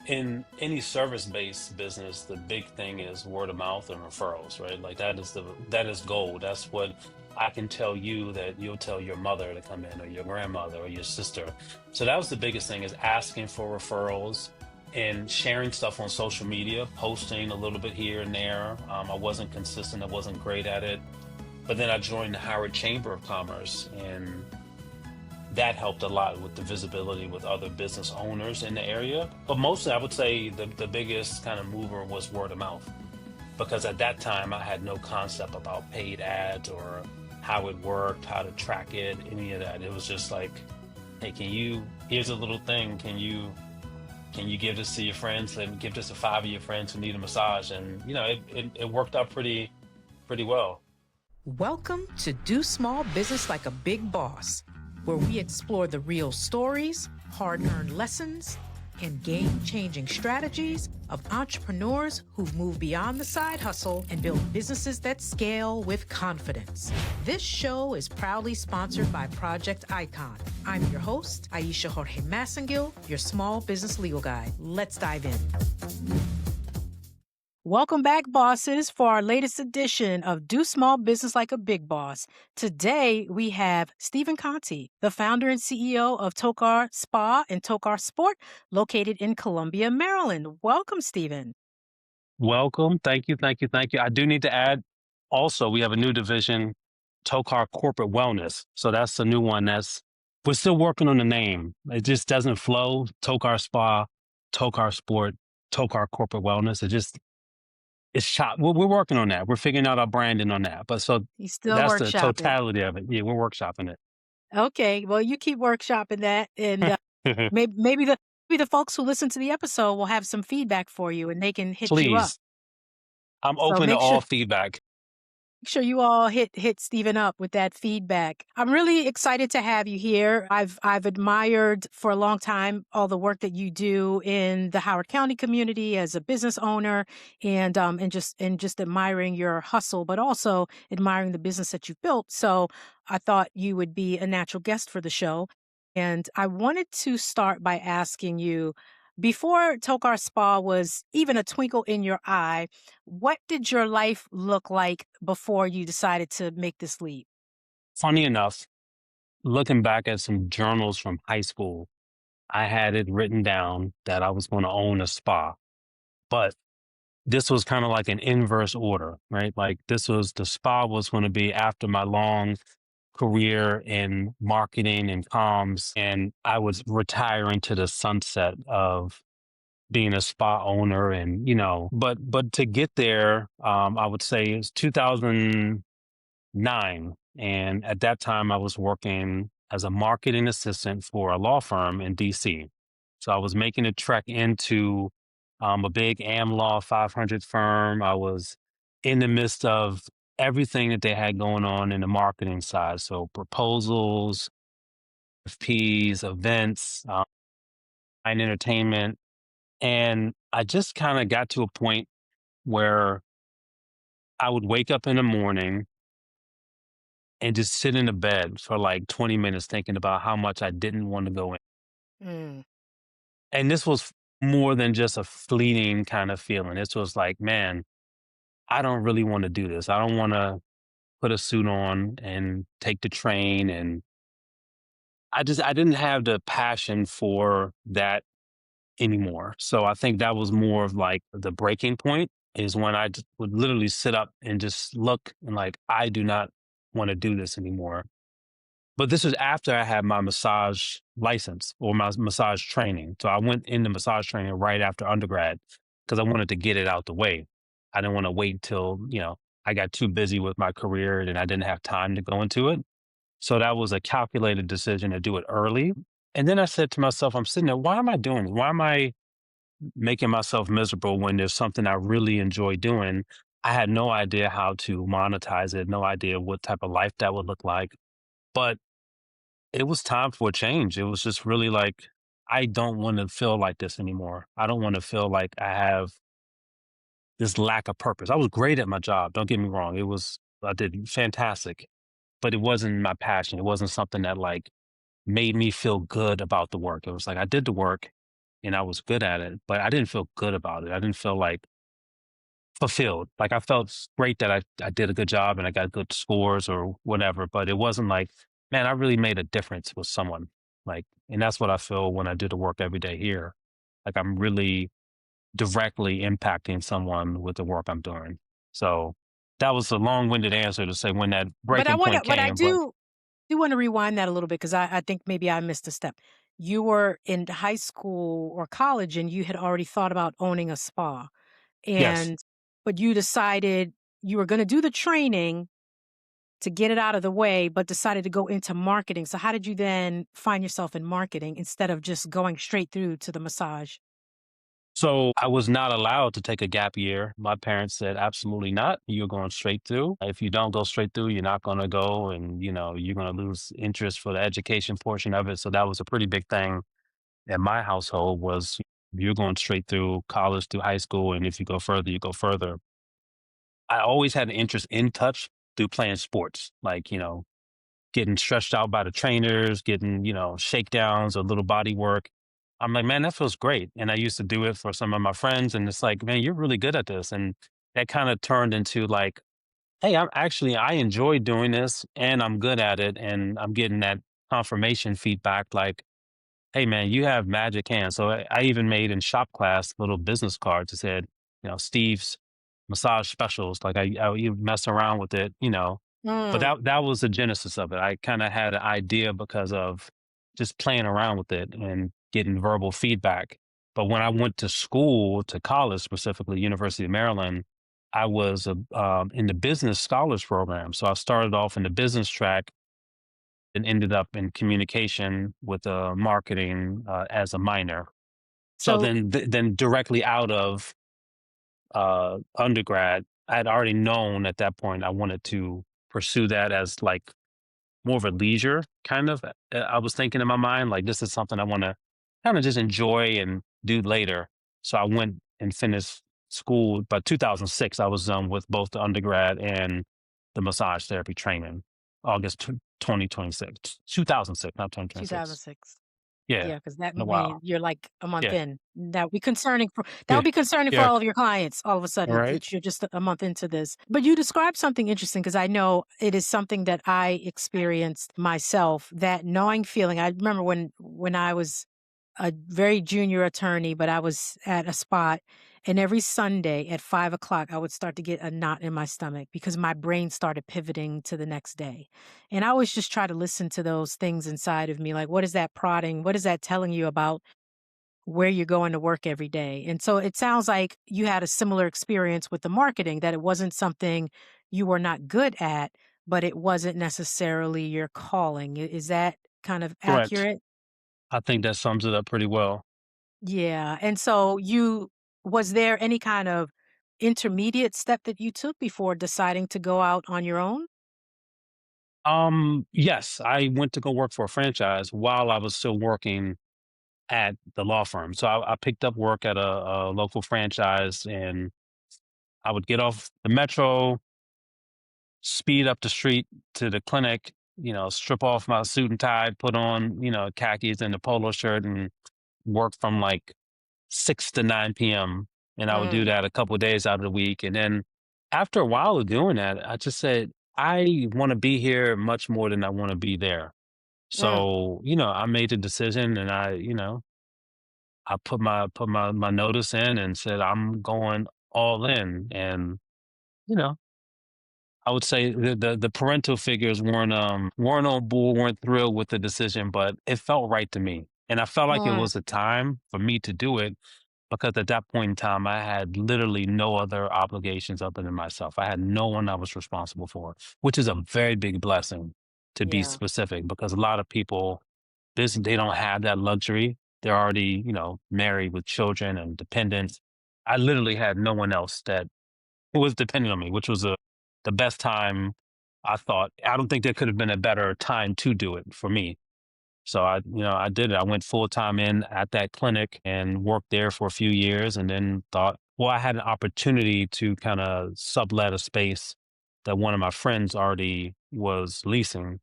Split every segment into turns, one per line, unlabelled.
in any service-based business, the big thing is word of mouth and referrals, right? Like that is gold. That's what I can tell you that you'll tell your mother to come in, or your grandmother, or your sister. So that was the biggest thing, is asking for referrals and sharing stuff on social media, posting a little bit here and there. I wasn't consistent. I wasn't great at it. But then I joined the Howard Chamber of Commerce, and that helped a lot with the visibility with other business owners in the area. But mostly, I would say the biggest kind of mover was word of mouth, because at that time I had no concept about paid ads or how it worked, how to track it, any of that. It was just like, hey, here's a little thing. Can you give this to your friends, and give this to 5 of your friends who need a massage? And it worked out pretty well.
Welcome to Do Small Business Like a Big Boss, where we explore the real stories, hard-earned lessons, and game-changing strategies of entrepreneurs who've moved beyond the side hustle and built businesses that scale with confidence. This show is proudly sponsored by Project Icon. I'm your host, Aisha Jorge Massengil, your small business legal guide. Let's dive in. Welcome back, bosses, for our latest edition of Do Small Business Like a Big Boss. Today, we have Stephen Conti, the founder and CEO of Tokar Spa and Tokar Sport, located in Columbia, Maryland. Welcome, Stephen.
Welcome. Thank you. Thank you. Thank you. I do need to add also, we have a new division, Tokar Corporate Wellness. So that's the new one. We're still working on the name. It just doesn't flow. Tokar Spa, Tokar Sport, Tokar Corporate Wellness. It's shot. We're working on that. We're figuring out our branding on that. But so
You still
that's the
workshopping.
totality of it. Yeah, we're workshopping
Okay, well, you keep workshopping that, and
it.
maybe the folks who listen to the episode will have some feedback for you, and they can hit you up.
Please. I'm
So
open to all feedback.
make sure you all hit Stephen up with that feedback. I'm really excited to have you here. I've admired for a long time all the work that you do in the Howard County community as a business owner, and just admiring your hustle, but also admiring the business that you've built. So I thought you would be a natural guest for the show. And I wanted to start by asking you, before Tokar Spa was even a twinkle in your eye, what did your life look like before you decided to make this leap?
Funny enough, looking back at some journals from high school, I had it written down that I was going to own a spa. But this was kind of like an inverse order, right? Like the spa was going to be after my long career in marketing and comms, and I was retiring to the sunset of being a spa owner. And but to get there, I would say it's 2009, and at that time I was working as a marketing assistant for a law firm in DC. So I was making a trek into a big Am Law 500 firm. I was in the midst of everything that they had going on in the marketing side. So proposals, FPs, events, and entertainment. And I just kind of got to a point where I would wake up in the morning and just sit in the bed for like 20 minutes thinking about how much I didn't want to go in.
Mm.
And this was more than just a fleeting kind of feeling. This was like, man, I don't really want to do this. I don't want to put a suit on and take the train. And I didn't have the passion for that anymore. So I think that was more of like the breaking point, is when I just would literally sit up and just look and like, I do not want to do this anymore. But this was after I had my massage license or my massage training. So I went into massage training right after undergrad because I wanted to get it out the way. I didn't want to wait till, I got too busy with my career and I didn't have time to go into it. So that was a calculated decision to do it early. And then I said to myself, I'm sitting there, why am I doing this? Why am I making myself miserable when there's something I really enjoy doing? I had no idea how to monetize it, no idea what type of life that would look like. But it was time for a change. It was just really like, I don't want to feel like this anymore. I don't want to feel like I have this lack of purpose. I was great at my job. Don't get me wrong. I did fantastic, but it wasn't my passion. It wasn't something that like made me feel good about the work. It was like, I did the work and I was good at it, but I didn't feel good about it. I didn't feel like fulfilled. Like I felt great that I did a good job and I got good scores or whatever, but it wasn't like, man, I really made a difference with someone. Like, and that's what I feel when I do the work every day here. Like I'm really directly impacting someone with the work I'm doing. So that was a long-winded answer to say when that
But
breaking point
I
came, but
do want to rewind that a little bit because I think maybe I missed a step. You were in high school or college and you had already thought about owning a spa.
yes.
And but you decided you were gonna do the training to get it out of the way, but decided to go into marketing. So how did you then find yourself in marketing instead of just going straight through to the massage?
So I was not allowed to take a gap year. My parents said, absolutely not. You're going straight through. If you don't go straight through, you're not going to go and, you're going to lose interest for the education portion of it. So that was a pretty big thing in my household was you're going straight through college through high school. And if you go further, you go further. I always had an interest in touch through playing sports, like, getting stretched out by the trainers, getting, shakedowns or little body work. I'm like, man, that feels great. And I used to do it for some of my friends. And it's like, man, you're really good at this. And that kind of turned into like, hey, I enjoy doing this and I'm good at it. And I'm getting that confirmation feedback like, hey man, you have magic hands. So I even made in shop class little business cards that said, Steve's massage specials. Like I you mess around with it, but
Mm.
that was the genesis of it. I kind of had an idea because of just playing around with it and getting verbal feedback. But when I went to school, to college, specifically University of Maryland, I was in the business scholars program. So I started off in the business track and ended up in communication with marketing as a minor. So
So
then directly out of undergrad, I had already known at that point I wanted to pursue that as like more of a leisure kind of. I was thinking in my mind like this is something I want to kind of just enjoy and do later. So I went and finished school by 2006. I was with both the undergrad and the massage therapy training. August 2026, 2006, not 2026.
2006.
Yeah,
Yeah, because that
in a
would
while.
mean you're like a month
Yeah,
in. That would
yeah,
be concerning for
yeah.
all of your clients all of a
All
sudden
right.
that you're just a month into this. But you described something interesting because I know it is something that I experienced myself, that gnawing feeling. I remember when I was a very junior attorney, but I was at a spot. And every Sunday at 5 o'clock, I would start to get a knot in my stomach because my brain started pivoting to the next day. And I always just try to listen to those things inside of me. Like, what is that prodding? What is that telling you about where you're going to work every day? And so it sounds like you had a similar experience with the marketing, that it wasn't something you were not good at, but it wasn't necessarily your calling. Is that kind of
Correct.
accurate?
I think that sums it up pretty well.
Yeah, and so was there any kind of intermediate step that you took before deciding to go out on your own?
Yes, I went to go work for a franchise while I was still working at the law firm. So I picked up work at a local franchise and I would get off the metro, speed up the street to the clinic, strip off my suit and tie, put on, khakis and a polo shirt and work from like 6 to 9 p.m. And I would do
Mm,
that a couple of days out of the week. And then after a while of doing that, I just said, I want to be here much more than I want to be there.
mm,
So, I made the decision and I put my notice in and said, I'm going all in. And, you know, I would say the parental figures weren't on board, weren't thrilled with the decision, but it felt right to me. And I felt like it
mm,
was a time for me to do it because at that point in time, I had literally no other obligations other than myself. I had no one I was responsible for, which is a very big blessing to be
yeah.
specific because a lot of people, they don't have that luxury. They're already, married with children and dependents. I literally had no one else that was dependent on me, which was the best time I thought. I don't think there could have been a better time to do it for me. So I did it. I went full time in at that clinic and worked there for a few years and then thought, well, I had an opportunity to kind of sublet a space that one of my friends already was leasing.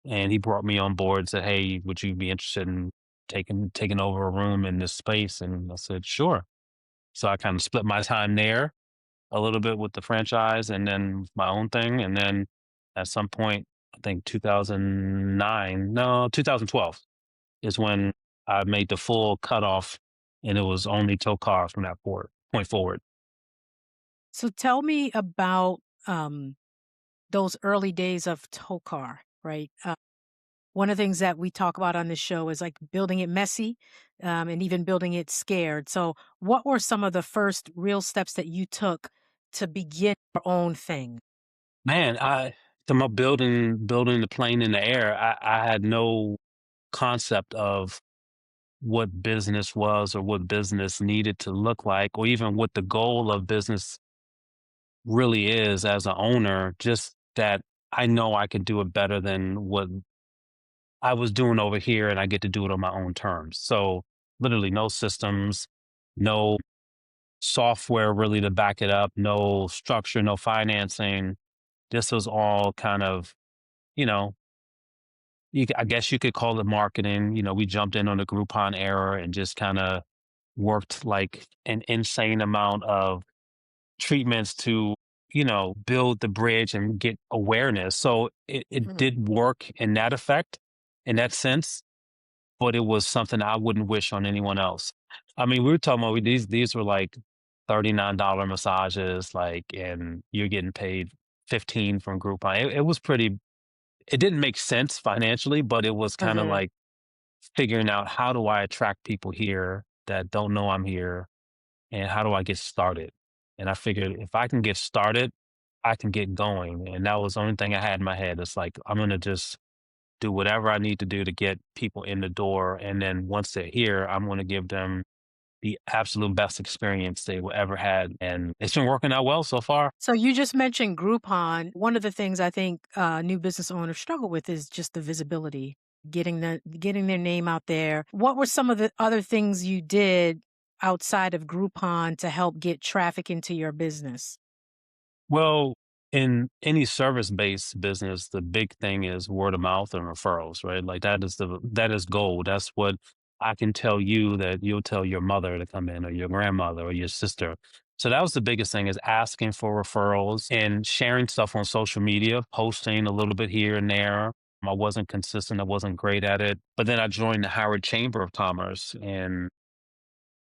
And he brought me on board and said, hey, would you be interested in taking over a room in this space?" And I said, "Sure." So I kind of split my time there a little bit with the franchise and then my own thing. And then at some point, I think 2009, no, 2012 is when I made the full cutoff, and it was only Tokar from that point forward.
So tell me about those early days of Tokar, right? One of the things that we talk about on this show is like building it messy, and even building it scared. So, what were some of the first real steps that you took to begin your own thing?
Man, I talking about building the plane in the air. I had no concept of what business was or what business needed to look like, or even what the goal of business really is as an owner. Just that I know I can do it better than what I was doing over here, and I get to do it on my own terms. So literally, no systems, no software really to back it up, no structure, no financing. This was all kind of, you know, I guess you could call it marketing. We jumped in on the Groupon era and just kind of worked like an insane amount of treatments to, build the bridge and get awareness. So it
Mhm.
did work in that effect, in that sense, but it was something I wouldn't wish on anyone else. I mean, we were talking about these were like $39 massages, like, and you're getting paid 15 from Groupon. It was pretty, it didn't make sense financially, but it was kind of
Mhm.
like figuring out, how do I attract people here that don't know I'm here, and how do I get started? And I figured if I can get started, I can get going. And that was the only thing I had in my head. It's like, I'm going to just do whatever I need to do to get people in the door. And then once they're here, I'm going to give them the absolute best experience they will ever had. And it's been working out well so far.
So you just mentioned Groupon. One of the things I think new business owners struggle with is just the visibility, getting their name out there. What were some of the other things you did outside of Groupon to help get traffic into your business?
Well, in any service-based business, the big thing is word of mouth and referrals, right? Like that is gold. That's what I can tell you that you'll tell your mother to come in, or your grandmother, or your sister. So that was the biggest thing, is asking for referrals and sharing stuff on social media, posting a little bit here and there. I wasn't consistent. I wasn't great at it. But then I joined the Howard Chamber of Commerce, and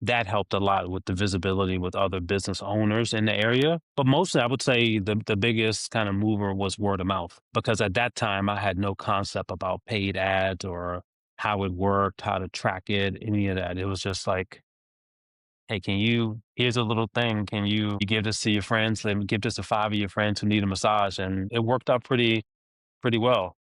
that helped a lot with the visibility with other business owners in the area. But mostly, I would say the biggest kind of mover was word of mouth, because at that time I had no concept about paid ads or how it worked, how to track it, any of that. It was just like, hey, here's a little thing. Can you give this to your friends? Let me give this to five of your friends who need a massage. And it worked out pretty well.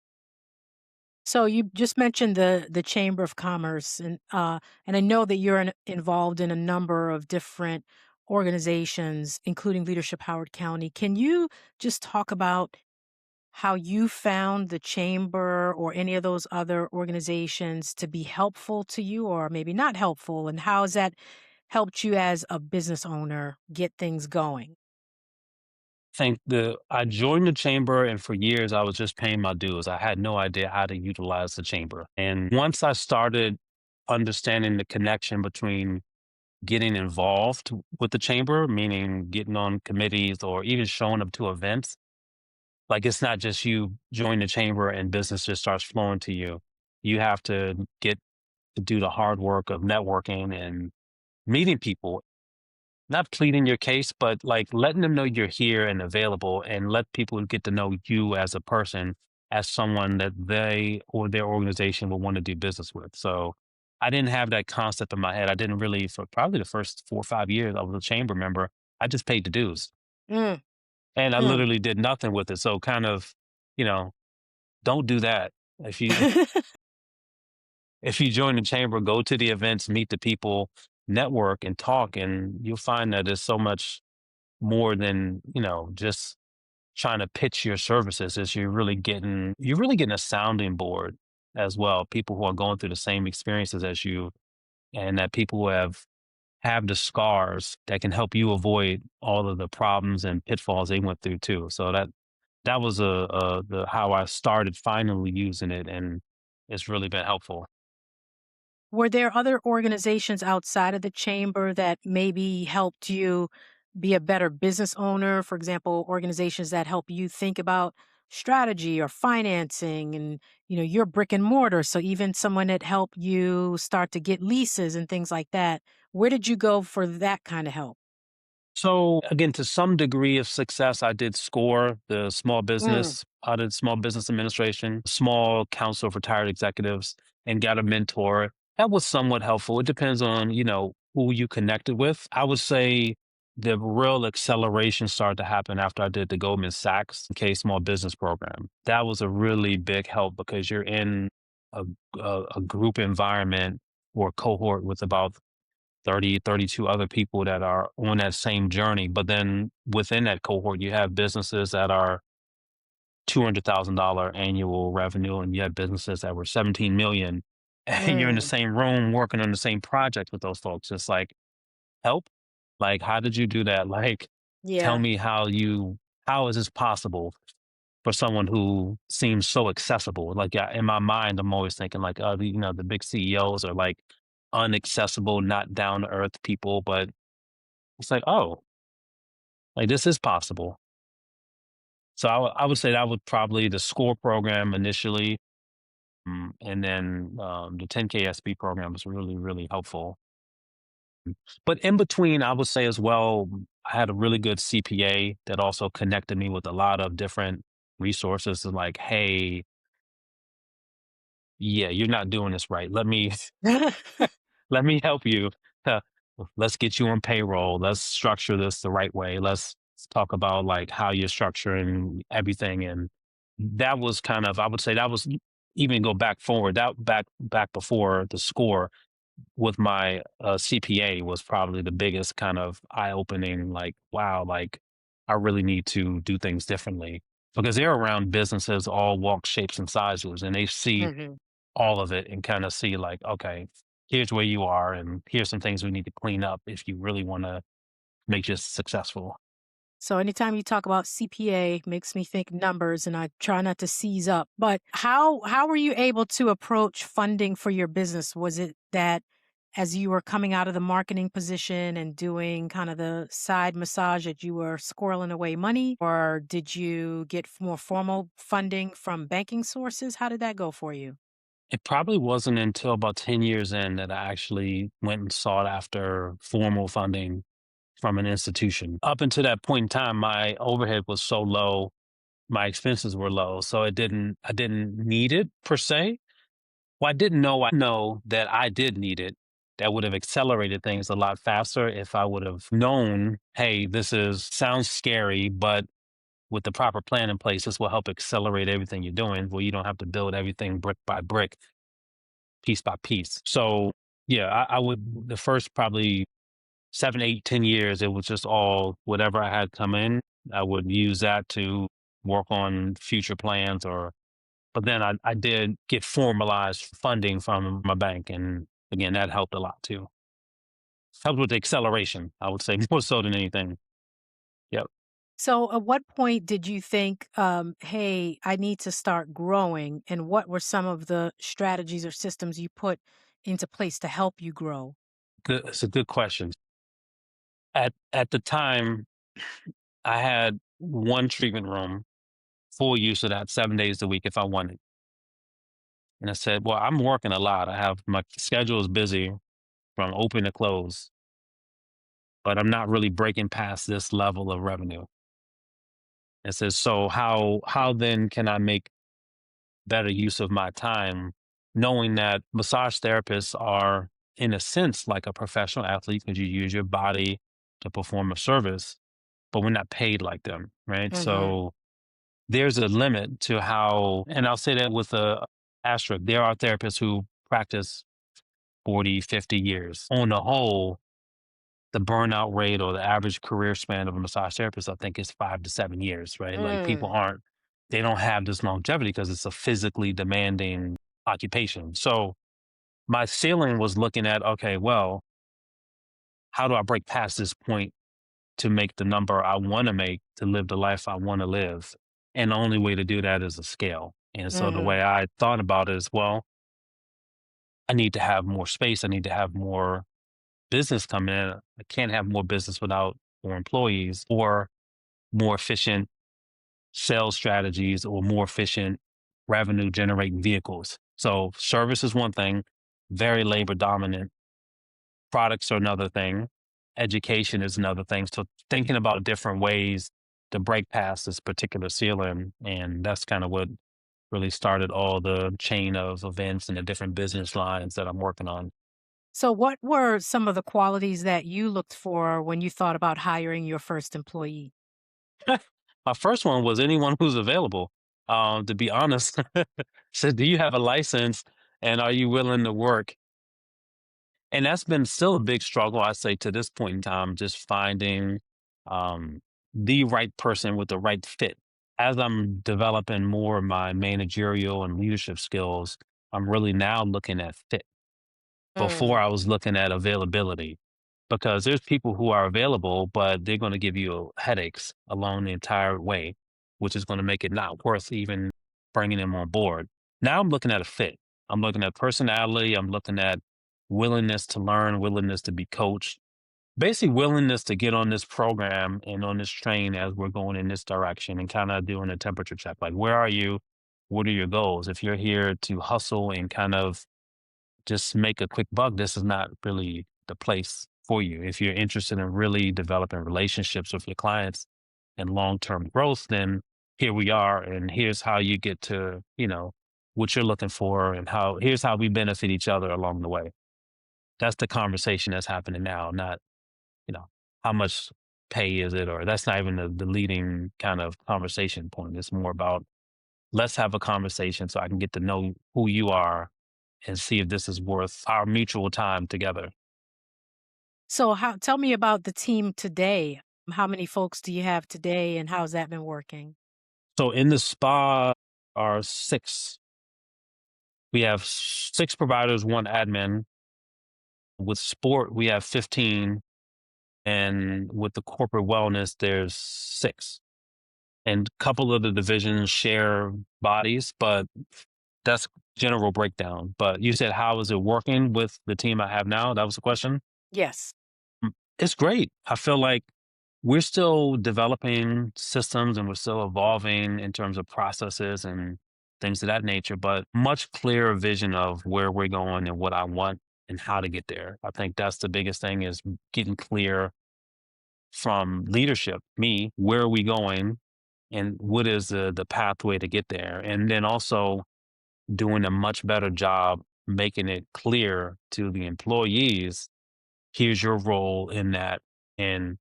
So you just mentioned the Chamber of Commerce, and I know that you're involved in a number of different organizations, including Leadership Howard County. Can you just talk about how you found the chamber or any of those other organizations to be helpful to you, or maybe not helpful, and how has that helped you as a business owner get things going?
Think the I joined the chamber, and for years I was just paying my dues. I had no idea how to utilize the chamber. And once I started understanding the connection between getting involved with the chamber, meaning getting on committees or even showing up to events, like, it's not just you join the chamber and business just starts flowing to you. You have to get to do the hard work of networking and meeting people, not pleading your case, but like letting them know you're here and available, and let people get to know you as a person, as someone that they or their organization will want to do business with. So I didn't have that concept in my head. I didn't really, for probably the first 4 or 5 years I was a chamber member, I just paid the dues,
Mm,
and I
mm.
literally did nothing with it. So kind of, you know, don't do that. If you if you join the chamber, go to the events, meet the people, network and talk, and you'll find that there's so much more than, just trying to pitch your services. Is you're really getting a sounding board as well, people who are going through the same experiences as you, and that people who have the scars that can help you avoid all of the problems and pitfalls they went through too. So that was the how I started finally using it, and it's really been helpful.
Were there other organizations outside of the chamber that maybe helped you be a better business owner? For example, organizations that help you think about strategy or financing and, your brick and mortar. So even someone that helped you start to get leases and things like that. Where did you go for that kind of help?
So again, to some degree of success, I did score the small
Mm,
business, I did small business administration, small council of retired executives, and got a mentor. That was somewhat helpful. It depends on, who you connected with. I would say the real acceleration started to happen after I did the Goldman Sachs K Small Business Program. That was a really big help because you're in a, a group environment or cohort with about 30, 32 other people that are on that same journey. But then within that cohort, you have businesses that are $200,000 annual revenue, and you have businesses that were 17 million. And you're in the
mm,
same room working on the same project with those folks. It's like, help? Like, how did you do that? Like, tell
yeah.
me how is this possible for someone who seems so accessible? Like, yeah, in my mind, I'm always thinking like, the big CEOs are like unaccessible, not down to earth people, but it's like, oh, like this is possible. So I would say that would probably the SCORE program initially, and then the 10K SB program was really, really helpful. But in between, I would say as well, I had a really good CPA that also connected me with a lot of different resources. And like, hey, yeah, you're not doing this right. Let me help you. Uh, Let's get you on payroll. Let's structure this the right way. Let's talk about like how you're structuring everything. And that was kind of, I would say that was even go back forward, that back before the score with my CPA was probably the biggest kind of eye opening, like, wow, like I really need to do things differently because they're around businesses, all walks, shapes, and sizes, and they see
Mhm.
all of it and kind of see like, okay, here's where you are, and here's some things we need to clean up if you really want to make this successful.
So anytime you talk about CPA makes me think numbers and I try not to seize up. But how were you able to approach funding for your business? Was it that as you were coming out of the marketing position and doing kind of the side massage that you were squirreling away money, or did you get more formal funding from banking sources? How did that go for you?
It probably wasn't until about 10 years in that I actually went and sought after formal funding from an institution. Up until that point in time, my overhead was so low, my expenses were low, so I didn't need it per se. Well, I know that I did need it. That would have accelerated things a lot faster if I would have known, hey, this is sounds scary, but with the proper plan in place, this will help accelerate everything you're doing where you don't have to build everything brick by brick, piece by piece. So yeah, I would the first probably 7, 8, 10 years, it was just all whatever I had come in, I would use that to work on future plans or but then I did get formalized funding from my bank, and again, that helped a lot too. Helped with the acceleration, I would say, more so than anything. Yep.
So, at what point did you think, hey, I need to start growing? And what were some of the strategies or systems you put into place to help you grow?
Good, it's a good question. At the time, I had one treatment room, full use of that 7 days a week if I wanted. And I said, "Well, I'm working a lot. I have my schedule is busy from open to close, but I'm not really breaking past this level of revenue." It says, "So how then can I make better use of my time, knowing that massage therapists are, in a sense, like a professional athlete because you use your body to perform a service, but we're not paid like them, right?
Hmm.
So there's a limit to how, and I'll say that with a asterisk, there are therapists who practice 40, 50 years. On the whole, the burnout rate or the average career span of a massage therapist, I think, is 5 to 7 years, right? Like
Mm,
they don't have this longevity because it's a physically demanding occupation. So my ceiling was looking at, okay, well, how do I break past this point to make the number I want to make to live the life I want to live? And the only way to do that is a scale. And so the
hmm.
way I thought about it is, well, I need to have more space. I need to have more business come in. I can't have more business without more employees or more efficient sales strategies or more efficient revenue generating vehicles. So service is one thing, very labor dominant. Products are another thing. Education is another thing. So thinking about different ways to break past this particular ceiling. And that's kind of what really started all the chain of events and the different business lines that I'm working on.
So, what were some of the qualities that you looked for when you thought about hiring your first employee?
My first one was anyone who's available. To be honest, said, "Do you have a license and are you willing to work?" And that's been still a big struggle, I say, to this point in time, just finding um, the right person with the right fit. As I'm developing more of my managerial and leadership skills, I'm really now looking at fit. Before
Mm.
I was looking at availability because there's people who are available, but they're going to give you headaches along the entire way, which is going to make it not worth even bringing them on board. Now I'm looking at a fit. I'm looking at personality. I'm looking at willingness to learn, willingness to be coached, basically willingness to get on this program and on this train as we're going in this direction and kind of doing a temperature check. Like, where are you? What are your goals? If you're here to hustle and kind of just make a quick buck, this is not really the place for you. If you're interested in really developing relationships with your clients and long-term growth, then here we are. And here's how you get to, what you're looking for and here's how we benefit each other along the way. That's the conversation that's happening now, not, you know, how much pay is it, or that's not even the leading kind of conversation point. It's more about let's have a conversation so I can get to know who you are and see if this is worth our mutual time together.
So, how tell me about the team today. How many folks do you have today, and how's that been working?
So in the spa are six. We have six providers, one admin. With sport, we have 15. And with the corporate wellness, there's six. And a couple of the divisions share bodies, but that's general breakdown. But you said, how is it working with the team I have now? That was the question.
Yes.
It's great. I feel like we're still developing systems and we're still evolving in terms of processes and things of that nature, but much clearer vision of where we're going and what I want and how to get there. I think that's the biggest thing is getting clear from leadership, me, where are we going and what is the pathway to get there? And then also doing a much better job making it clear to the employees, here's your role in that. And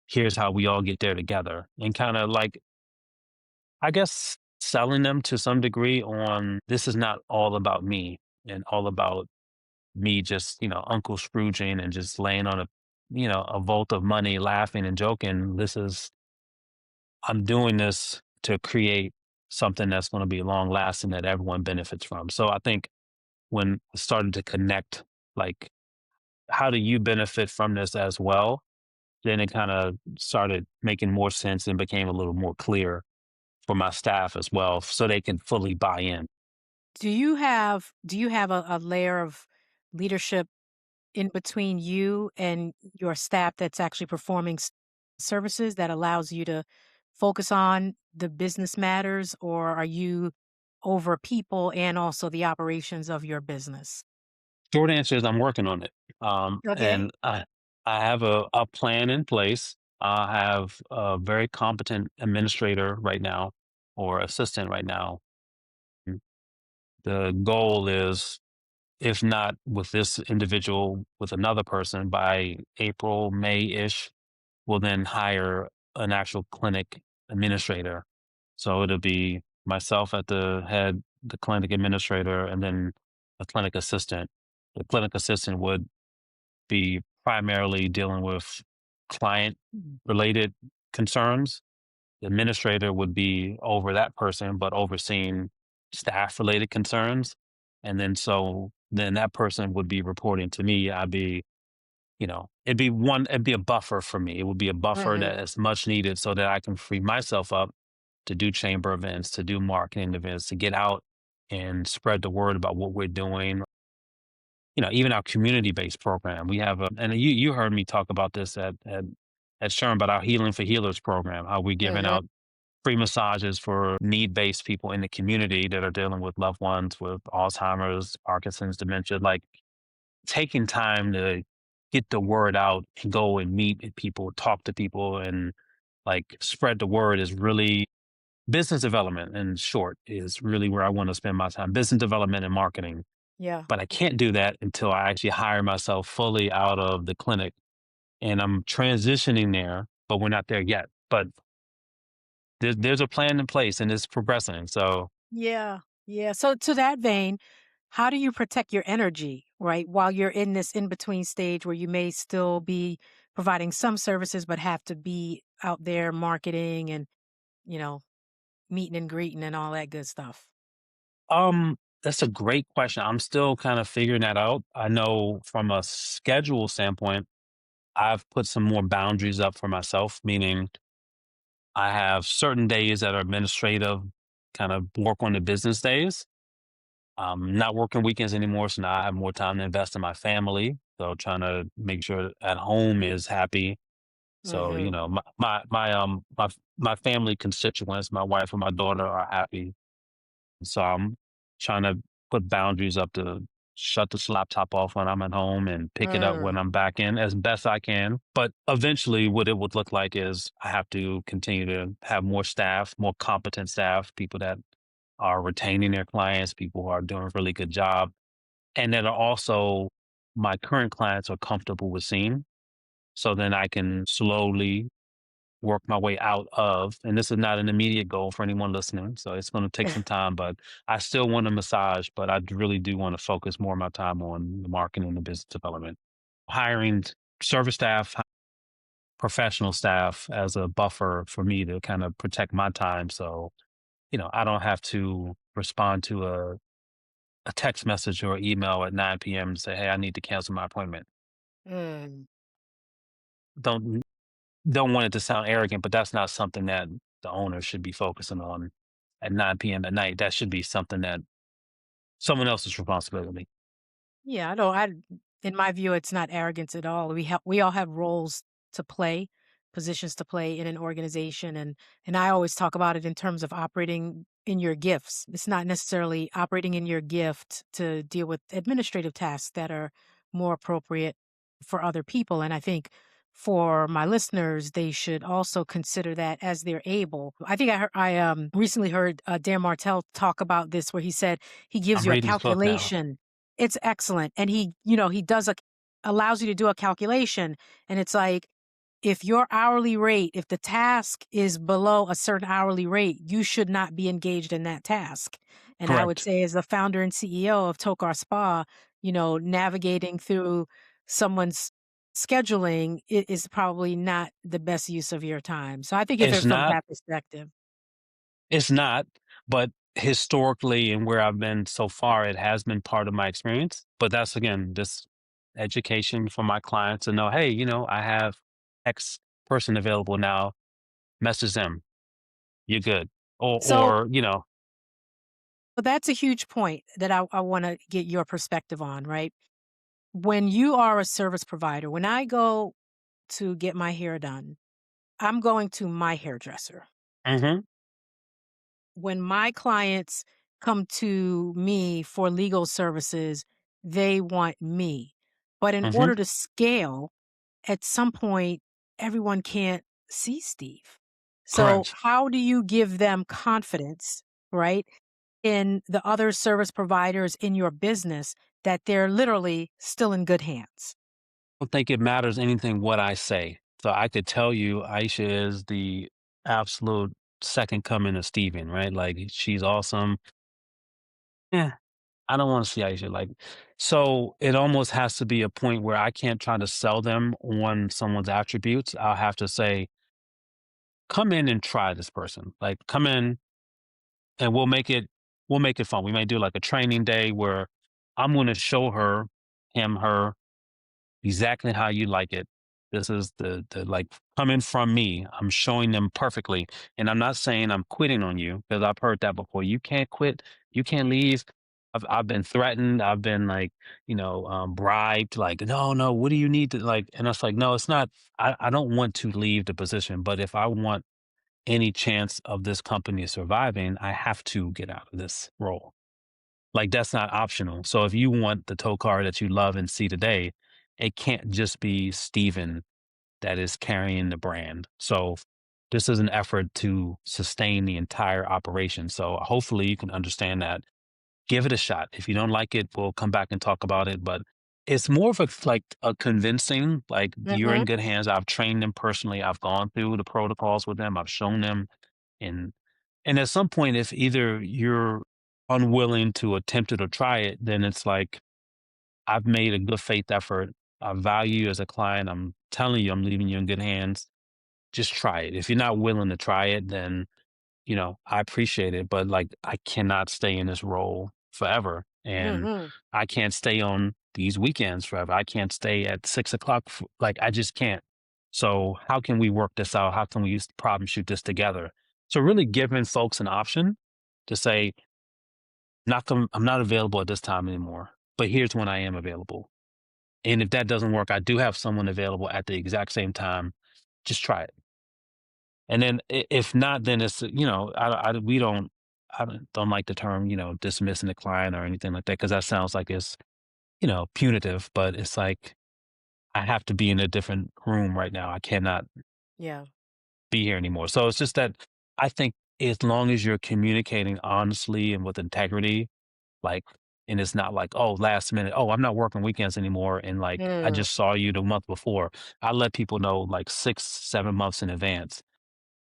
here's how we all get there together and kind of like, I guess, selling them to some degree on this is not all about me and all about me just, Uncle Scrooging and just laying on a vault of money, laughing and joking. I'm doing this to create something that's going to be long lasting that everyone benefits from. So I think when I started to connect, like, how do you benefit from this as well? Then it kind of started making more sense and became a little more clear for my staff as well, so they can fully buy in.
Do you have a layer of leadership in between you and your staff that's actually performing services that allows you to focus on the business matters, or are you over people and also the operations of your business?
Short answer is I'm working on it.
Okay.
And I have a plan in place. I have a very competent administrator right now or assistant right now. Mm, The goal is, if not with this individual, with another person by April, May ish, we'll then hire an actual clinic administrator. So it'll be myself at the head, the clinic administrator, and then a clinic assistant. The clinic assistant would be primarily dealing with client related concerns. The administrator would be over that person, but overseeing staff related concerns. And then that person would be reporting to me. I'd be, it'd be a buffer for me. It would be a buffer
Mhm.
that is much needed so that I can free myself up to do chamber events, to do marketing events, to get out and spread the word about what we're doing. even our community-based program. We have and you heard me talk about this at Sherm about our Healing for Healers program, how we're giving
Mhm.
out free massages for need-based people in the community that are dealing with loved ones with Alzheimer's, Parkinson's, dementia, like taking time to get the word out and go and meet people, talk to people, and like spread the word is really business development. In short, is really where I want to spend my time. Business development and marketing,
Yeah.
but I can't do that until I actually hire myself fully out of the clinic, and I'm transitioning there, but we're not there yet. But there's a plan in place, and it's progressing. So
Yeah. Yeah. So to that vein, how do you protect your energy, right? While you're in this in between stage where you may still be providing some services, but have to be out there marketing and, you know, meeting and greeting and all that good stuff.
that's a great question. I'm still kind of figuring that out. I know from a schedule standpoint, I've put some more boundaries up for myself, meaning I have certain days that are administrative, kind of work on the business days. Not working weekends anymore, so now I have more time to invest in my family. So trying to make sure at home is happy. So,
Hmm.
my family constituents, my wife and my daughter are happy. So I'm trying to put boundaries up to shut this laptop off when I'm at home and pick it up when
Mm,
I'm back in as best I can. But eventually, what it would look like is I have to continue to have more staff, more competent staff, people that are retaining their clients, people who are doing a really good job, and that are also my current clients are comfortable with seeing. So then I can slowly work my way out of, and this is not an immediate goal for anyone listening, so it's going to take some time, but I still want to massage, but I really do want to focus more of my time on the marketing and the business development. Hiring service staff, professional staff as a buffer for me to kind of protect my time. So, I don't have to respond to a text message or email at 9 p.m. and say, hey, I need to cancel my appointment.
mm.
Don't don't want it to sound arrogant, but that's not something that the owner should be focusing on at 9 p.m. at night. That should be something that someone else's responsibility.
Yeah, I don't. In my view, it's not arrogance at all. We all have roles to play, positions to play in an organization, and I always talk about it in terms of operating in your gifts. It's not necessarily operating in your gift to deal with administrative tasks that are more appropriate for other people. And I think for my listeners, they should also consider that as they're able. I think I recently heard Dan Martell talk about this, where he said he gives
I'm
you a
reading his book now.
calculation. It's excellent, and he does a allows you to do a calculation, and it's like, if your hourly rate if the task is below a certain hourly rate, you should not be engaged in that task, and I would
Correct.
say as the founder and CEO of Tokar Spa, navigating through someone's scheduling is probably not the best use of your time, so I think of
It's
it from
not,
that perspective.
it's not, but historically and where I've been so far, it has been part of my experience. But that's again, this education for my clients to know, hey, I have X person available now. Message them. You're good. Or,
So
or, you know,
but that's a huge point that I wanna get your perspective on, right? When you are a service provider, when I go to get my hair done, I'm going to my hairdresser.
hmm
When my clients come to me for legal services, they want me. But in
hmm
order to scale, at some point, everyone can't see Steve. So,
correct.
how do you give them confidence, right, in the other service providers in your business that they're literally still in good hands?
Don't think it matters anything what I say. So I could tell you Aisha is the absolute second coming of Steven, right? Like she's awesome. Yeah. I don't want to see Aisha like so it almost has to be a point where I can't try to sell them on someone's attributes. I'll have to say, come in and try this person. Like come in and we'll make it fun. We may do like a training day where I'm gonna show her, him, her exactly how you like it. This is the like coming from me. I'm showing them perfectly. And I'm not saying I'm quitting on you because I've heard that before. You can't quit. You can't leave. I've been threatened. I've been like, bribed. Like, no, no. What do you need to like? And it's like, no, it's not. I don't want to leave the position, but if I want any chance of this company surviving, I have to get out of this role. Like that's not optional. So if you want the Tokar that you love and see today, it can't just be Steven that is carrying the brand. So this is an effort to sustain the entire operation. So hopefully you can understand that. Give it a shot. If you don't like it, we'll come back and talk about it. But it's more of a like a convincing, like you're in
Mhm.
good hands. I've trained them personally. I've gone through the protocols with them. I've shown them and at some point, if either you're unwilling to attempt it or try it, then it's like I've made a good faith effort. I value you as a client. I'm telling you, I'm leaving you in good hands. Just try it. If you're not willing to try it, then I appreciate it, but like I cannot stay in this role forever. And
Mhm.
I can't stay on these weekends forever. I can't stay at 6 o'clock. Like I just can't. So how can we work this out? How can we use problem shoot this together? So really giving folks an option to say, I'm not available at this time anymore, but here's when I am available. And if that doesn't work, I do have someone available at the exact same time. Just try it. And then if not, then it's, we don't, I don't like the term, dismissing the client or anything like that, because that sounds like it's, punitive, but it's like, I have to be in a different room right now. I cannot
Yeah.
be here anymore. So it's just that I think as long as you're communicating honestly and with integrity, like, and it's not like, oh, last minute, oh, I'm not working weekends anymore. And like, I
Mm.
just saw you the month before. I let people know like 6, 7 months in advance.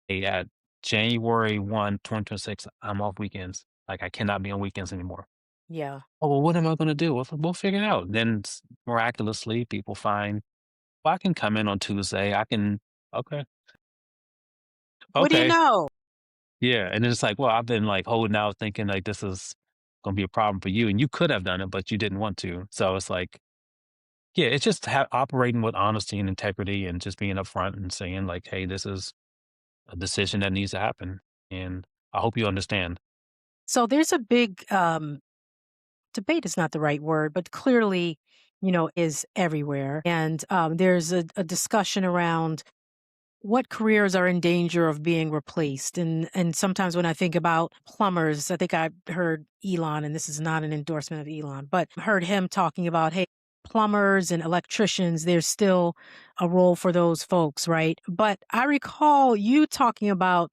Hey, at January 1, 2026, I'm off weekends. Like I cannot be on weekends anymore.
Yeah.
Oh, well, what am I going to do? We'll figure it out. Then miraculously, people find, well, I can come in on Tuesday. I can, okay,
What do you
okay.
know?
Yeah. And it's like, well, I've been like holding out thinking like this is going to be a problem for you. And you could have done it, but you didn't want to. So it's like, yeah, it's just operating with honesty and integrity and just being upfront and saying like, hey, this is a decision that needs to happen. And I hope you understand.
So there's a big debate is not the right word, but clearly, is everywhere. And there's a discussion around what careers are in danger of being replaced. And sometimes when I think about plumbers, I think I heard Elon, and this is not an endorsement of Elon, but heard him talking about, hey, plumbers and electricians, there's still a role for those folks, right? But I recall you talking about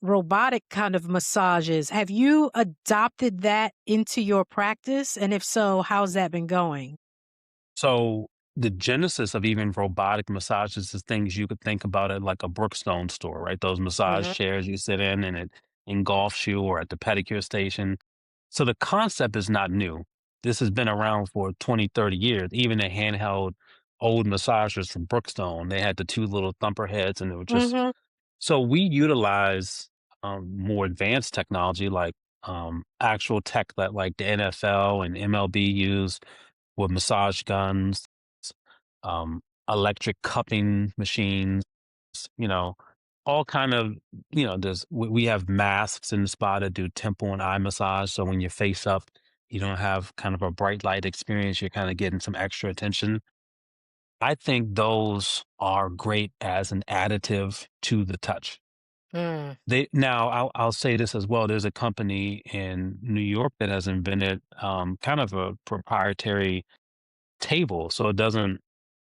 robotic kind of massages. Have you adopted that into your practice? And if so, how's that been going?
So the genesis of even robotic massages is things you could think about at like a Brookstone store, right? Those massage
Hmm.
chairs you sit in and it engulfs you or at the pedicure station. So the concept is not new. This has been around for 20, 30 years. Even the handheld old massagers from Brookstone, they had the two little thumper heads and it would just
Hmm.
so we utilize more advanced technology like actual tech that like the NFL and MLB use with massage guns, um, electric cupping machines, you know, all kind of, we have masks in the spa that do temple and eye massage. So when you're face up, you don't have kind of a bright light experience. You're kind of getting some extra attention. I think those are great as an additive to the touch.
Mm.
They now I'll say this as well. There's a company in New York that has invented kind of a proprietary table. So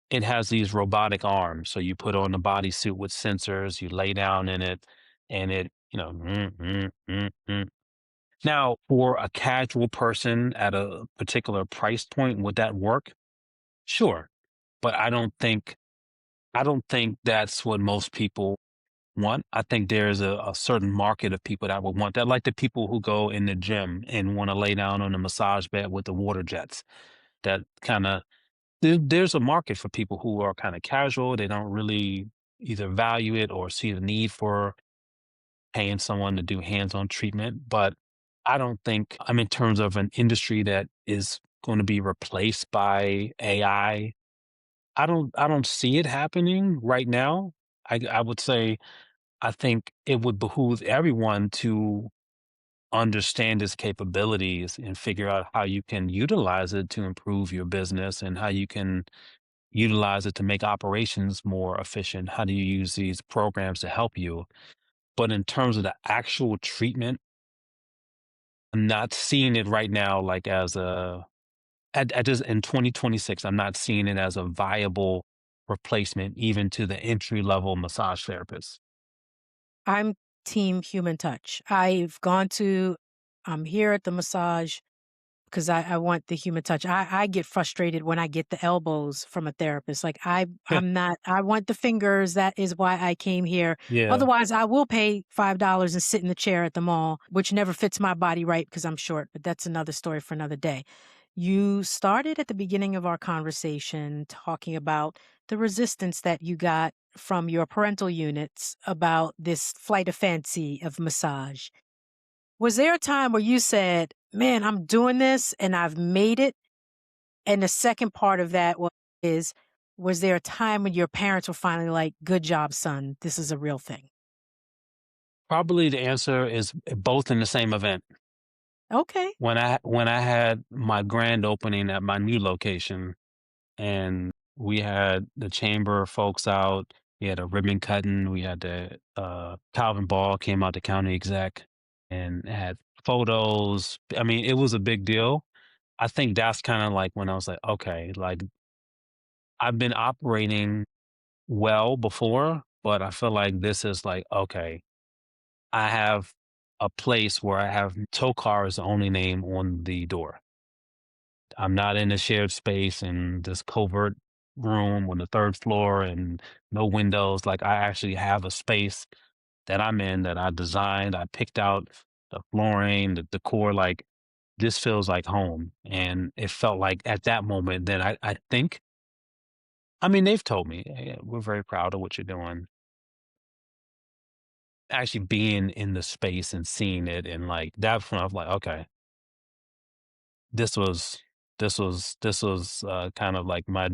it has these robotic arms. So you put on the bodysuit with sensors, you lay down in it, and it, Now, for a casual person at a particular price point, would that work? Sure. But I don't think that's what most people want. I think there's a certain market of people that would want that, like the people who go in the gym and want to lay down on a massage bed with the water jets. That kind of there's a market for people who are kind of casual. They don't really either value it or see the need for paying someone to do hands-on treatment. But I don't think I'm in terms of an industry that is going to be replaced by AI. I don't see it happening right now. I would say I think it would behoove everyone to understand its capabilities and figure out how you can utilize it to improve your business and how you can utilize it to make operations more efficient. How do you use these programs to help you? But in terms of the actual treatment, I'm not seeing it right now like as a at this in 2026, I'm not seeing it as a viable replacement even to the entry level massage therapist.
I'm team human touch. I'm here at the massage because I want the human touch. I get frustrated when I get the elbows from a therapist. Like I'm not I want the fingers. That is why I came here.
Yeah.
Otherwise, I will pay $5 and sit in the chair at the mall, which never fits my body right because I'm short, but that's another story for another day. You started at the beginning of our conversation talking about the resistance that you got from your parental units about this flight of fancy of massage. Was there a time where you said, "Man, I'm doing this and I've made it"? And the second part of that is, was there a time when your parents were finally like, "Good job, son. This is a real thing"?
Probably the answer is both in the same event.
Okay.
When I had my grand opening at my new location, and we had the chamber folks out, we had a ribbon cutting, we had the Calvin Ball came out, the county exec, and had photos. I mean, it was a big deal. I think that's kind of like when I was like, okay, like I've been operating well before, but I feel like this is like, okay, I have a place where I have Tokar is the only name on the door. I'm not in a shared space in this covert room on the third floor and no windows. Like I actually have a space that I'm in that I designed. I picked out the flooring, the decor. Like this feels like home. And it felt like at that moment that I think, I mean, they've told me, "Hey, we're very proud of what you're doing." Actually being in the space and seeing it and like that's when I was like, okay, this was this was kind of like my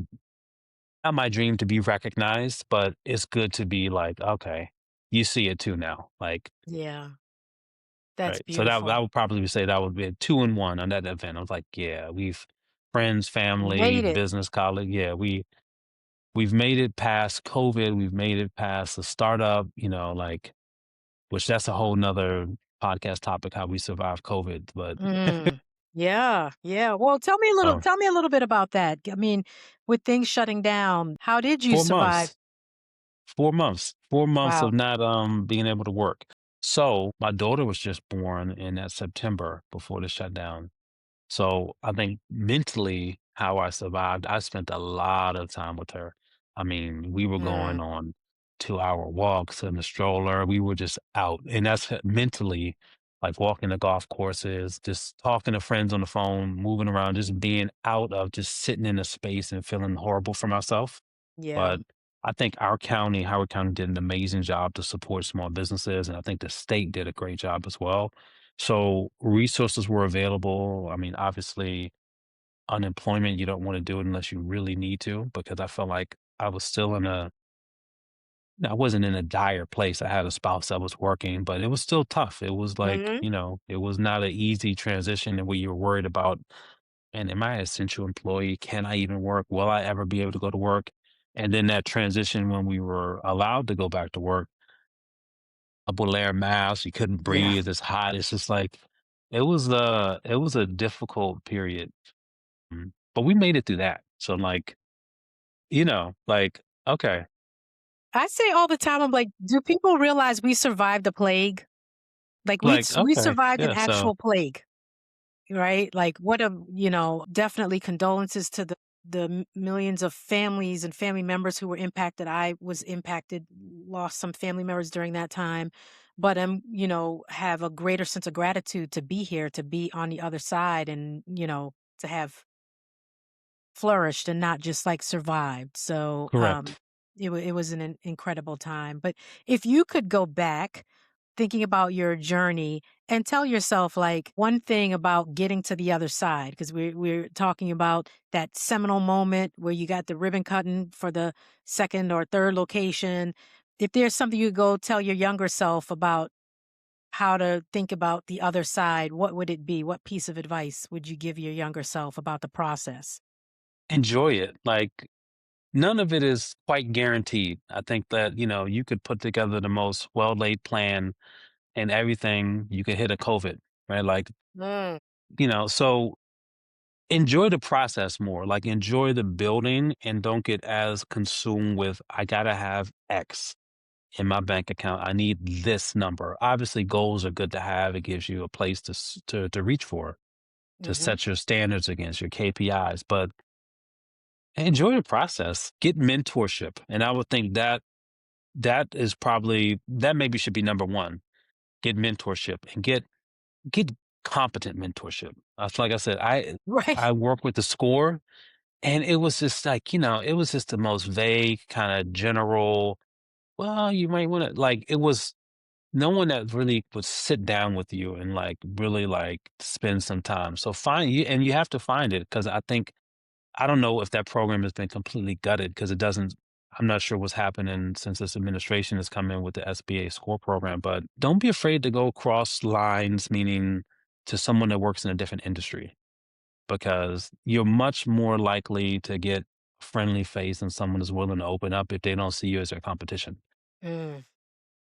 not my dream to be recognized, but it's good to be like, okay, you see it too now. Like,
Yeah, that's
right. So that
beautiful.
I would probably say that would be a 2 and 1 on that event. I was like, yeah, we've friends,
You
family,
made it.
business colleague. Yeah, we've made it past COVID. We've made it past the startup, like which that's a whole nother podcast topic, how we survived COVID. But
Mm. Yeah, yeah. Well,
um,
tell me a little bit about that. I mean, with things shutting down, how did you
four
survive?
months. 4 months
Wow.
of not being able to work. So my daughter was just born in that September before the shutdown. So I think mentally how I survived, I spent a lot of time with her. I mean, we were going
Mm.
on 2-hour walks in the stroller. We were just out. And that's mentally like walking the golf courses, just talking to friends on the phone, moving around, just being out of just sitting in a space and feeling horrible for myself.
Yeah.
But I think our county, Howard County, did an amazing job to support small businesses, and I think the state did a great job as well. So resources were available. I mean, obviously, unemployment, you don't want to do it unless you really need to, because I felt like I was still I wasn't in a dire place. I had a spouse that was working, but it was still tough. It was like,
Mhm.
it was not an easy transition and where you're worried about, and am I an essential employee? Can I even work? Will I ever be able to go to work? And then that transition when we were allowed to go back to work, I would wear a mask, you couldn't
Yeah.
breathe, it's hot. It's just like it was a difficult period. But we made it through that. So like, like, okay,
I say all the time, I'm like, do people realize we survived the plague? Like
like,
we
okay,
survived an
yeah. So
actual plague, right? Like what a, definitely condolences to the millions of families and family members who were impacted. I was impacted, lost some family members during that time, but have a greater sense of gratitude to be here, to be on the other side and, to have flourished and not just like survived. So,
correct.
it was an incredible time. But if you could go back thinking about your journey and tell yourself like one thing about getting to the other side, because we're talking about that seminal moment where you got the ribbon cutting for the second or third location. If there's something you go tell your younger self about how to think about the other side, what would it be? What piece of advice would you give your younger self about the process?
Enjoy it. Like, none of it is quite guaranteed. I think that, you could put together the most well-laid plan and everything, you could hit a COVID, right? Like,
Mm.
so enjoy the process more. Like, enjoy the building and don't get as consumed with, I gotta have X in my bank account. I need this number. Obviously, goals are good to have. It gives you a place to reach for, to
Mhm.
set your standards against your KPIs. But enjoy the process. Get mentorship, and I would think that that maybe should be number one. Get mentorship and get competent mentorship. Like I said, I
Right.
work with the score, and it was just like, it was just the most vague kind of general. Well, you might want to like. It was no one that really would sit down with you and like really like spend some time. So find you, and you have to find it because I don't know if that program has been completely gutted because it doesn't. I'm not sure what's happening since this administration has come in with the SBA score program, but don't be afraid to go cross lines, meaning to someone that works in a different industry, because you're much more likely to get a friendly face and someone is willing to open up if they don't see you as their competition.
Mm.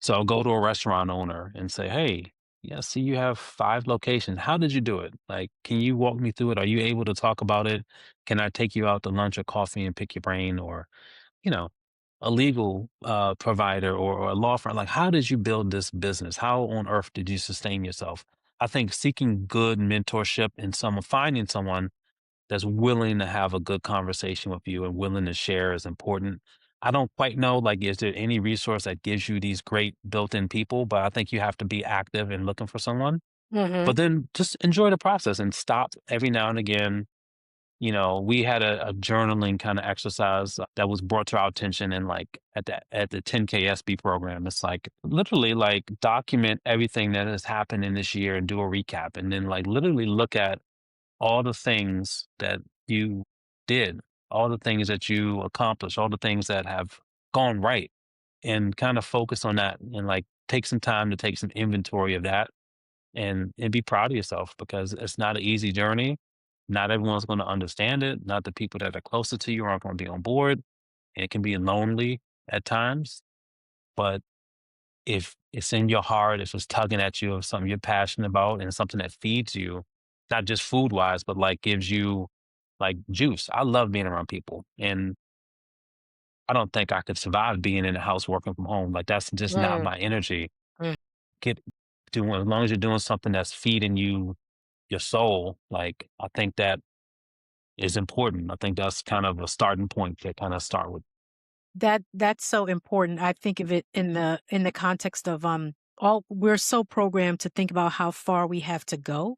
So go to a restaurant owner and say, "Hey, yeah, I see you have 5 locations. How did you do it? Like, can you walk me through it? Are you able to talk about it? Can I take you out to lunch or coffee and pick your brain?" Or, you know, a legal provider or a law firm. Like, how did you build this business? How on earth did you sustain yourself? I think seeking good mentorship and finding someone that's willing to have a good conversation with you and willing to share is important. I don't quite know, like, is there any resource that gives you these great built-in people? But I think you have to be active and looking for someone.
Mhm.
But then just enjoy the process and stop every now and again. We had a journaling kind of exercise that was brought to our attention in like at the 10K SB program. It's like literally like document everything that has happened in this year and do a recap, and then like literally look at all the things that you did, all the things that you accomplished, all the things that have gone right, and kind of focus on that and like take some time to take some inventory of that and be proud of yourself because it's not an easy journey. Not everyone's going to understand it. Not the people that are closer to you aren't going to be on board. And it can be lonely at times, but if it's in your heart, if it's tugging at you, or something you're passionate about, and something that feeds you, not just food wise, but like gives you like juice. I love being around people, and I don't think I could survive being in the house working from home. Like that's just not
Mm.
my energy.
Mm.
Get doing as long as you're doing something that's feeding you your soul. Like I think that is important. I think that's kind of a starting point to kind of start with.
That's so important. I think of it in the context of all we're so programmed to think about how far we have to go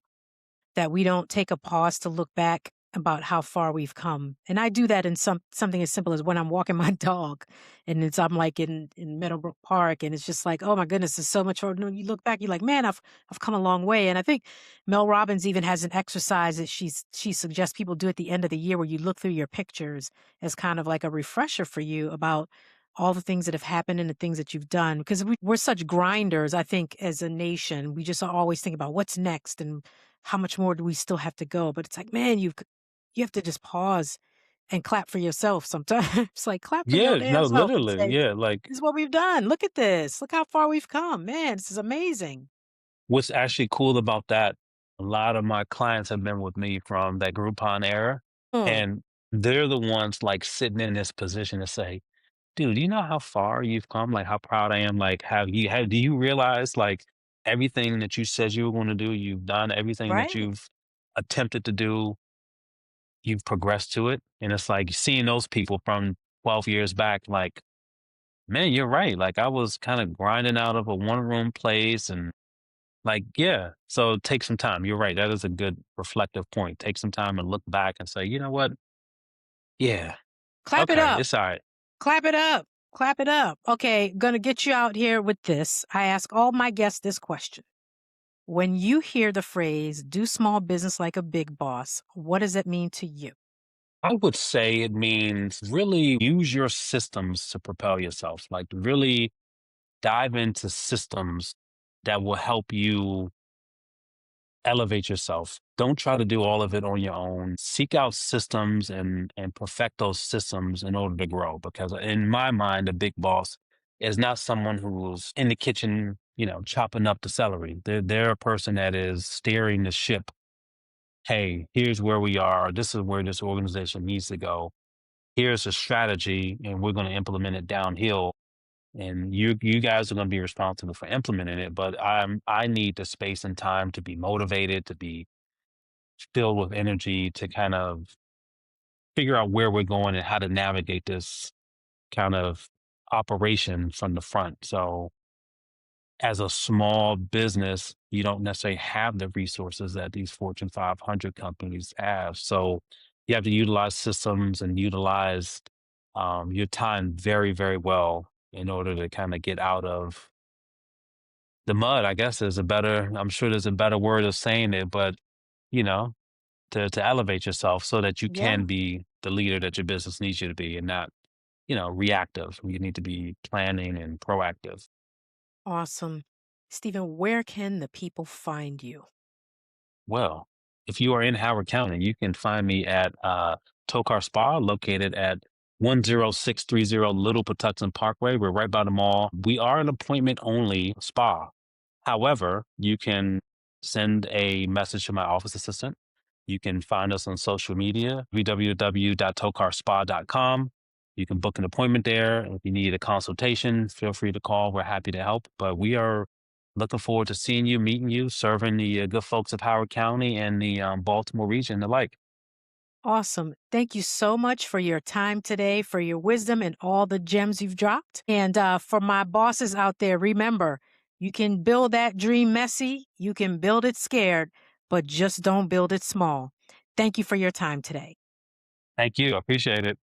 that we don't take a pause to look back about how far we've come. And I do that in something as simple as when I'm walking my dog and I'm like in Meadowbrook Park and it's just like, oh my goodness, there's so much further. No, you look back, you're like, man, I've come a long way. And I think Mel Robbins even has an exercise that she suggests people do at the end of the year where you look through your pictures as kind of like a refresher for you about all the things that have happened and the things that you've done. Because we're such grinders, I think, as a nation. We just always think about what's next and how much more do we still have to go? But it's like, man, you have to just pause and clap for yourself sometimes. It's like clap for your
Yeah,
damn
no,
self and
literally,
say,
yeah. Like
"This is what we've done. Look at this. Look how far we've come. Man, this is amazing."
what's actually cool about that, a lot of my clients have been with me from that Groupon era,
Mm.
and they're the ones like sitting in this position to say, "Dude, you know how far you've come? Like how proud I am. Like do you realize like everything that you said you were going to do, you've done everything that
Right.
you've attempted to do, you've progressed to it." And it's like seeing those people from 12 years back, like, man, you're right. Like I was kind of grinding out of a one-room place and like, yeah. So take some time. You're right. That is a good reflective point. Take some time and look back and say, you know what? Yeah.
Clap it
Okay.
up.
It's all right.
Clap it up. Clap it up. Okay, gonna get you out here with this. I ask all my guests this question. When you hear the phrase, do small business like a big boss, what does it mean to you?
I would say it means really use your systems to propel yourself. Like really dive into systems that will help you elevate yourself. Don't try to do all of it on your own. Seek out systems and perfect those systems in order to grow. Because in my mind, a big boss is not someone who's in the kitchen, chopping up the celery. They're a person that is steering the ship. Hey, here's where we are. This is where this organization needs to go. Here's a strategy, and we're going to implement it downhill. And you guys are going to be responsible for implementing it. But I need the space and time to be motivated, to be filled with energy, to kind of figure out where we're going and how to navigate this kind of operation from the front. So as a small business, you don't necessarily have the resources that these Fortune 500 companies have. So you have to utilize systems and utilize your time very, very well in order to kind of get out of the mud. I guess I'm sure there's a better word of saying it, but you know, to elevate yourself so that you
Yeah.
can be the leader that your business needs you to be and not, reactive. You need to be planning and proactive.
Awesome. Stephen, where can the people find you?
Well, if you are in Howard County, you can find me at Tokar Spa, located at 10630 Little Patuxent Parkway. We're right by the mall. We are an appointment only spa. However, you can send a message to my office assistant. You can find us on social media, www.tokarspa.com. You can book an appointment there. If you need a consultation, feel free to call. We're happy to help. But we are looking forward to seeing you, meeting you, serving the good folks of Howard County and the Baltimore region alike.
Awesome. Thank you so much for your time today, for your wisdom and all the gems you've dropped. And for my bosses out there, remember, you can build that dream messy, you can build it scared, but just don't build it small. Thank you for your time today.
Thank you. I appreciate it.